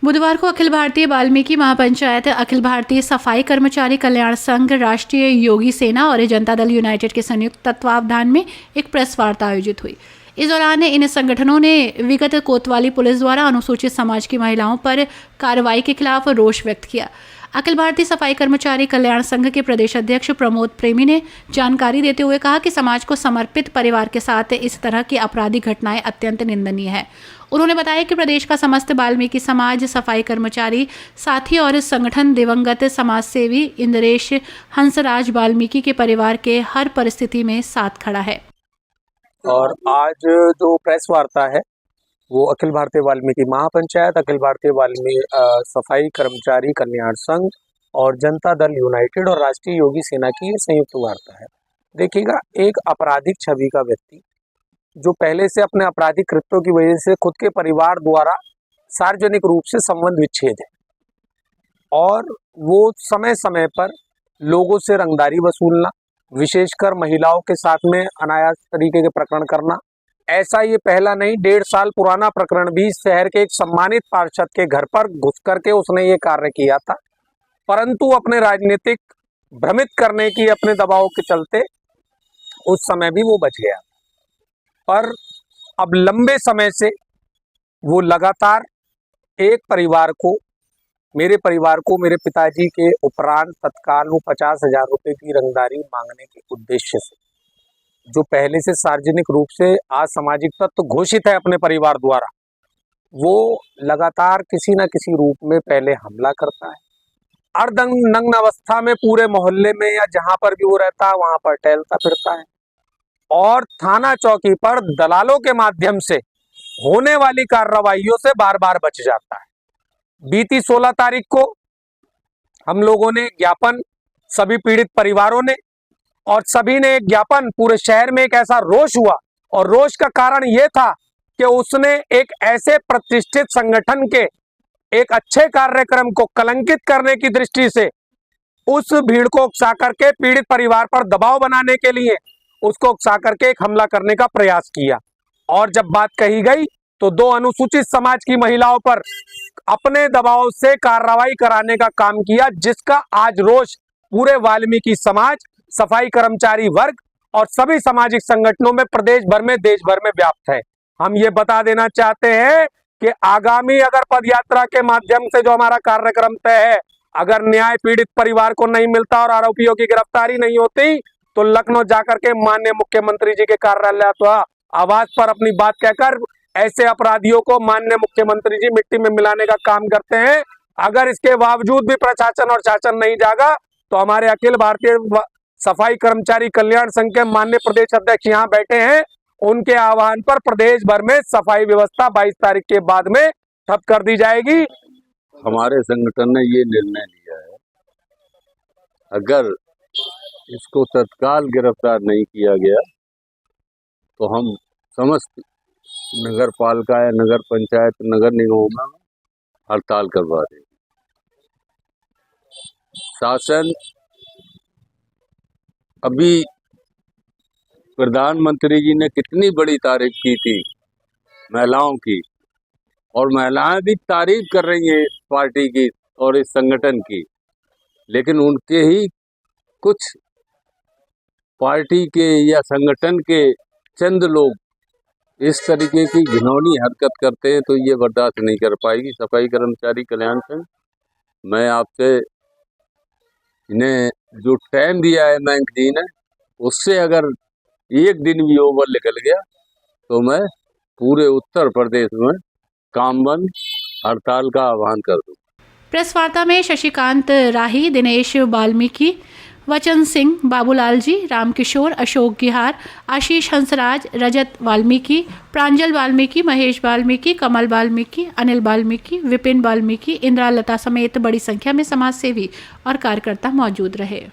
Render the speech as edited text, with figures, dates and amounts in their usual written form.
बुधवार को अखिल भारतीय वाल्मीकि महापंचायत, अखिल भारतीय सफाई कर्मचारी कल्याण संघ, राष्ट्रीय योगी सेना और जनता दल यूनाइटेड के संयुक्त तत्वावधान में एक प्रेस वार्ता आयोजित हुई। इस दौरान इन संगठनों ने विगत कोतवाली पुलिस द्वारा अनुसूचित समाज की महिलाओं पर कार्रवाई के खिलाफ रोष व्यक्त किया। अखिल भारतीय सफाई कर्मचारी कल्याण संघ के प्रदेश अध्यक्ष प्रमोद प्रेमी ने जानकारी देते हुए कहा कि समाज को समर्पित परिवार के साथ इस तरह की आपराधिक घटनाएं अत्यंत निंदनीय है। उन्होंने बताया कि प्रदेश का समस्त वाल्मीकि समाज, सफाई कर्मचारी साथी और संगठन दिवंगत समाजसेवी इंद्रेश हंसराज वाल्मीकि के परिवार के हर परिस्थिति में साथ खड़ा है। और आज जो प्रेस वार्ता है वो अखिल भारतीय वाल्मीकि महापंचायत, अखिल भारतीय वाल्मीकि सफाई कर्मचारी कल्याण संघ और जनता दल यूनाइटेड और राष्ट्रीय योगी सेना की ये संयुक्त वार्ता है। देखिएगा, एक आपराधिक छवि का व्यक्ति जो पहले से अपने आपराधिक कृत्यों की वजह से खुद के परिवार द्वारा सार्वजनिक रूप से संबंध विच्छेद है और वो समय समय पर लोगों से रंगदारी वसूलना, विशेषकर महिलाओं के साथ में अनायास तरीके के प्रकरण करना, ऐसा ये पहला नहीं 1.5 साल पुराना प्रकरण भी शहर के एक सम्मानित पार्षद के घर पर घुस करके उसने ये कार्य किया था, परंतु अपने राजनीतिक भ्रमित करने की अपने दबाव के चलते उस समय भी वो बच गया। पर अब लंबे समय से वो लगातार एक परिवार को, मेरे परिवार को, मेरे पिताजी के उपरांत तत्काल वो 50,000 रुपये की रंगदारी मांगने के उद्देश्य से, जो पहले से सार्वजनिक रूप से असामाजिक तत्व घोषित है अपने परिवार द्वारा, वो लगातार किसी न किसी रूप में पहले हमला करता है। अर्धनग्न अवस्था में पूरे मोहल्ले में या जहां पर भी वो रहता है वहां पर टहलता फिरता है और थाना चौकी पर दलालों के माध्यम से होने वाली कार्रवाइयों से बार बार बच जाता है। बीती 16 तारीख को हम लोगों ने ज्ञापन, सभी पीड़ित परिवारों ने और सभी ने एक ज्ञापन, पूरे शहर में एक ऐसा रोष हुआ और रोष का कारण यह था कि उसने एक ऐसे प्रतिष्ठित संगठन के एक अच्छे कार्यक्रम को कलंकित करने की दृष्टि से उस भीड़ को उकसा करके पीड़ित परिवार पर दबाव बनाने के लिए उसको उकसा करके एक हमला करने का प्रयास किया। और जब बात कही गई तो 2 अनुसूचित समाज की महिलाओं पर अपने दबाव से कार्रवाई कराने का काम किया, जिसका आज रोष पूरे वाल्मीकि समाज, सफाई कर्मचारी वर्ग और सभी सामाजिक संगठनों में प्रदेश भर में, देश भर में व्याप्त है। हम ये बता देना चाहते हैं कि आगामी अगर पदयात्रा के माध्यम से जो हमारा कार्यक्रम तय है, अगर न्याय पीड़ित परिवार को नहीं मिलता और आरोपियों की गिरफ्तारी नहीं होती तो लखनऊ जाकर के माननीय मुख्यमंत्री जी के कार्यालय अथवा आवास पर अपनी बात कहकर ऐसे अपराधियों को माननीय मुख्यमंत्री जी मिट्टी में मिलाने का काम करते हैं। अगर इसके बावजूद भी प्रशासन और शासन नहीं जागा तो हमारे अखिल भारतीय सफाई कर्मचारी कल्याण संघ के माननीय प्रदेश अध्यक्ष यहाँ बैठे हैं, उनके आह्वान पर प्रदेश भर में सफाई व्यवस्था 22 तारीख के बाद में ठप कर दी जाएगी। हमारे संगठन ने ये निर्णय लिया है, अगर इसको तत्काल गिरफ्तार नहीं किया गया तो हम समस्त नगर पालिका या नगर पंचायत, नगर निगमों में हड़ताल करवा देंगे। शासन अभी प्रधानमंत्री जी ने कितनी बड़ी तारीफ की थी महिलाओं की, और महिलाएं भी तारीफ कर रही हैं इस पार्टी की और इस संगठन की, लेकिन उनके ही कुछ पार्टी के या संगठन के चंद लोग इस तरीके की घिनौनी हरकत करते हैं तो ये बर्दाश्त नहीं कर पाएगी सफाई कर्मचारी कल्याण संघ। मैं आपसे इन्हें जो टाइम दिया है बैंक जी ने, उससे अगर एक दिन भी ओवर निकल गया तो मैं पूरे उत्तर प्रदेश में काम बंद हड़ताल का आह्वान कर दूं। प्रेस वार्ता में शशिकांत राही, दिनेश वाल्मीकि, वचन सिंह, बाबूलाल जी, रामकिशोर, अशोक गिहार, आशीष हंसराज, रजत वाल्मीकि, प्रांजल वाल्मीकि, महेश वाल्मीकि, कमल वाल्मीकि, अनिल वाल्मीकि, विपिन वाल्मीकि, इंद्रा लता समेत बड़ी संख्या में समाजसेवी और कार्यकर्ता मौजूद रहे।